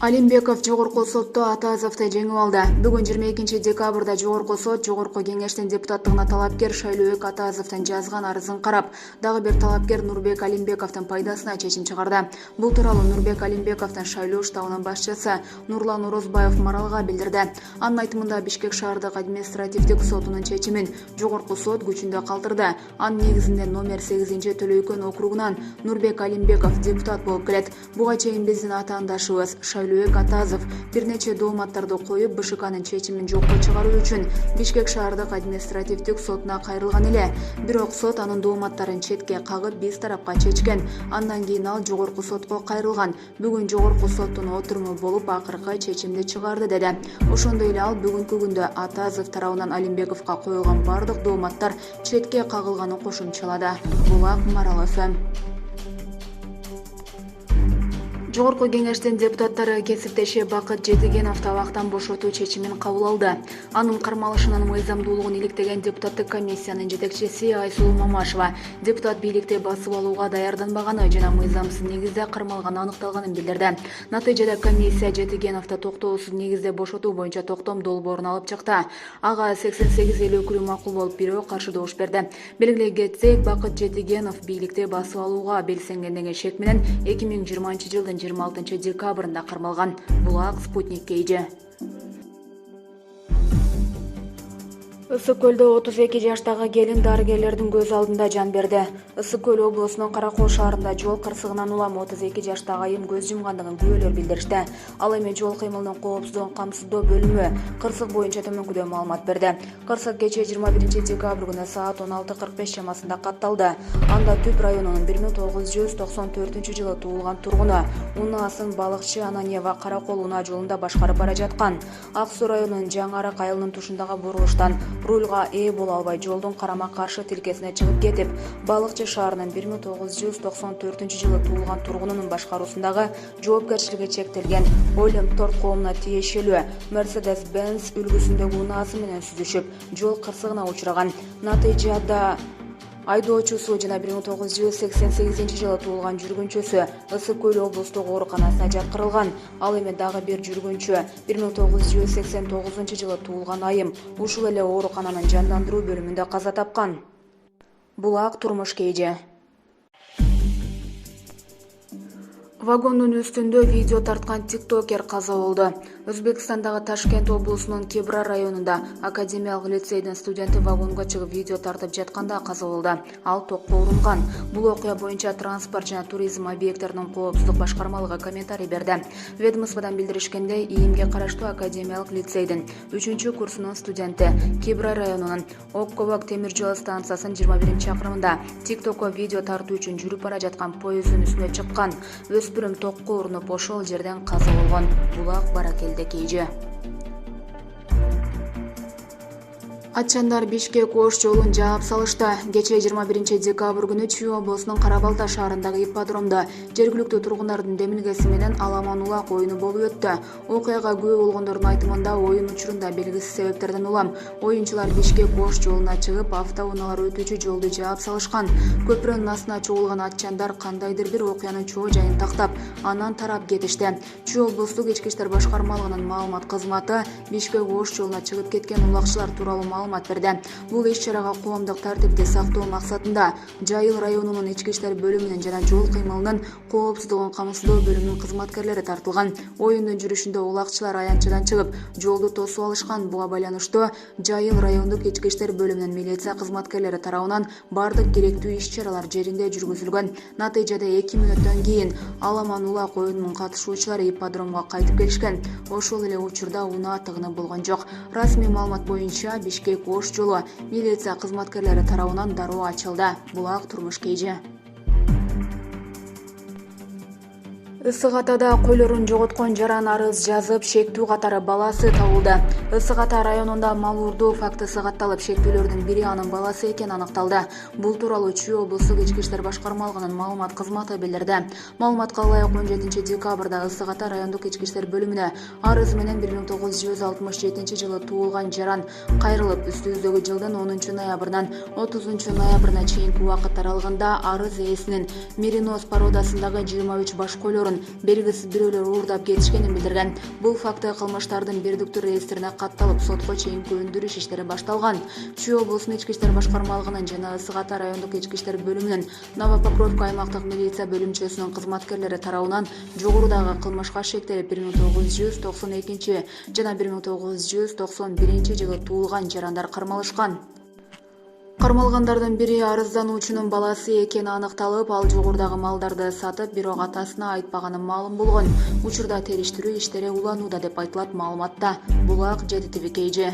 Алимбеков жогорку сотто Атазовду жеңип алды. Бүгүн 22 декабрда жогорку сот жогорку кеңештин депутаттыгына талапкер Шайлообек Атазовдун жазган арызын карап, дагы бир талапкер Нурбек Алимбековдун пайдасына чечим чыгарды. Бул тууралуу Нурбек Алимбековдун Шайлоо штабынын башчысы Нурлан Орозбаев Маралга билдирди. Анын айтымында Бишкек шаардык административдик сотунун чечимин жогорку сот күчүндө калтырды. Анын негизинде номер 8-Төлөйкөн округунан Нурбек Алимбеков депутат болуп келет. Буга чейин биздин атаандашыбыз Шайлообек Атазов бир нече дооматтарды коюп, БШКнын чечимин жокко чыгаруу үчүн Бишкек шаардык административдик сотуна кайрылган эле. Бирок сот анын дооматтарын четке кагып, биз тарапка чечкен. Андан кийин ал жогорку сотко кайрылган. Бүгүн жогорку соттун отуруму болуп, акыркы чечимди чыгарды деди. Ошондой эле ал бүгүнкү күндө Атазов тарабынан Алимбековго коюлган бардык дооматтар четке кагылганын кошумчалады. Булак Марал ФМ. Жогорку кеңештин депутаттары кесиптеши Бакыт Жетигеновду абактан бошотуу чечимин кабыл алды. Анын кармалышынын мыйзамдуулугун иликтеген депутаттык комиссиянын жетекчиси Айсулуу Мамашева депутат бийликти басып алууга даярданбаганы жана мыйзамсыз негизде кармалганы аныкталганын билдирди. Натыйжада комиссия Жетигеновду токтоосуз негизде бошотуу боюнча токтом долбоорун алып чыкты. Ага 88 эл өкүлү макул болуп, бирөө каршы добуш берди. Белгилей кетсек, Бакыт Жетигенов бийликти басып алууга белсенгендиги шек менен 2020 жылдын 26 декабрында кармалган. Булак Спутник KG. Ысык көлдө 32 жаштагы келин дарыгерлердин көз алдында жан берди. Ысык көл облусунун Каракол шаарында жол кырсыгынан улам 32 жаштагы айым көз жумгандыгын күбөлөр билдиришти. Ал эми жол кыймылынын коопсуздугун камсыздоо бөлүмү кырсык боюнча төмөнкүдөй маалымат берди. Кырсык кечээ 21 декабрь күнү саат 16:45 чамасында катталды. Анда Түп районунун 1994 туулган тургуну унаасын балыкчы Ананьева Каракол унаа жолунда башкарып бара жаткан. Ак Суу районунун Жаңы Арак айылынын тушундагы бурулуштан рульга ээ боло албай жолдун карама-каршы тилкесине чыгып кетип, Балыкчы шаарынын 1994 туулган тургунунун башкаруусундагы жоопкерчилиги чектелген Олимп торт коомуна тиешелүү Mercedes-Benz үлгүсүндөгү унаасы менен сүзүшүп, жол кырсыгына учураган. Натыйжада айдоочусу жана 1988 туулган жүргүнчүсү Ысык көл облустук ооруканасына жаткырылган. Ал эми дагы бир жүргүнчү 1989 туулган айым ушул эле оорукананын жандандыруу бөлүмүндө каза тапкан. Булак Турмуш KG. Вагондун үстүндө видео тарткан тиктокер каза болду. Өзбекстандагы Ташкент облусунун Кебра районунда академиялык лицейдин студенти вагонго чыгып видео тартып жатканда каза болду. Ал токко урунган. Бул окуя боюнча транспорт жана туризм объекттеринин коопсуздук башкармалыгы комментарий берди. Ведомстводан билдиришкендей, ийимге караштуу академиялык лицейдин 3-курсунун студенти Кебра районунун Оккобок темир жол станциясынын 21-чакырымында тиктокко видео тартуу үчүн жүрүп бара жаткан поезддин үстүнө чыккан. Өспүрүм токко урунуп ошол жерден каза болгон. Булак Баракелде KG. Атчандар Бишкек Ош жолун жаап салышты. Кечээ 21 декабрь күнү Чүй облусунун Карабалта шаарындагы ипподромдо жергиликтүү тургундардын демилгеси менен аламан улак оюну болуп өттү. Окуяга күбө болгондордун айтымында оюн учурунда белгисиз себептерден улам оюнчулар Бишкек Ош жолуна чыгып, автоунаалар өтүүчү жолду жаап салышкан. Көпүрөнүн астына чогулган атчандар кандайдыр бир окуянын чоо жайын тактап, анан тарап кетишти. Чүй облустук ички иштер башкармалыгынын маалымат кызматы Бишкек Ош жолуна чыгып кеткен улакчылар тууралуу маалымат берди. Бул иш-чарага коомдук тартипти сактоо максатында Жайыл районунун ички иштер бөлүмүнүн жана жол кыймылынын коопсуздугун камсыздоо бөлүмүнүн кызматкерлери тартылган. Оюндун жүрүшүндө улакчылар аянтчадан чыгып, жолду тосуп алышкан. Буга байланыштуу Жайыл райондук ички иштер бөлүмүнүн милиция кызматкерлери тарабынан бардык керектүү иш-чаралар жеринде жүргүзүлгөн. Натыйжада 2 мүнөттөн кийин аламан улак оюнунун катышуучулары ипподромго кайтып келишкен. Ошол эле учурда унаа тыгынып болгон жок. Расмий маалымат боюнча Бишкек Ош жолу милиция кызматкерлери тарабынан дароо ачылды. Булак Турмуш KG. Ысык Атада койлорун жоготкон жаран арыз жазып, шектүү катары баласы табылды. Ысык Ата районунда мал урдоо факты сыгатталып, шектүүлөрдүн бири анын баласы экени аныкталды. Бул тууралуу Чүй облустук ички иштер башкармалыгынын маалымат кызматы билдирди. Маалыматка ылайык 17 декабрда Ысык Ата райондук ички иштер бөлүмүнө арыз менен 1967 туулган жаран кайрылып, үстүбүздөгү жылдын 10 ноябрынан 30 ноябрына чейинки убакыт аралыгында арыз ээсинин Мериноз породасындагы 23 баш койлорун мурун белгисиз бирөөлөр уурдап кетишкенин билдирген. Бул факты кылмыштардын бирдиктүү реестрине катталып, сотко чейинки өндүрүш иштери башталган. Чүй облусунун ички иштер башкармалыгынын жана Ысык Ата райондук ички иштер бөлүмүнүн Новопокровка аймактык милиция бөлүмчөсүнүн кызматкерлери тарабынан жогорудагы кылмышка шектелип 1992 жана 1991 жылы туулган жарандар кармалышкан. Кармалгандардын бири арыздануучунун баласы экени аныкталып, ал жогорудагы малдарды сатып, бирок атасына айтпаганы маалым болгон. Учурда териштирүү иштери уланууда деп айтылат маалыматта. Булак ЖТТ.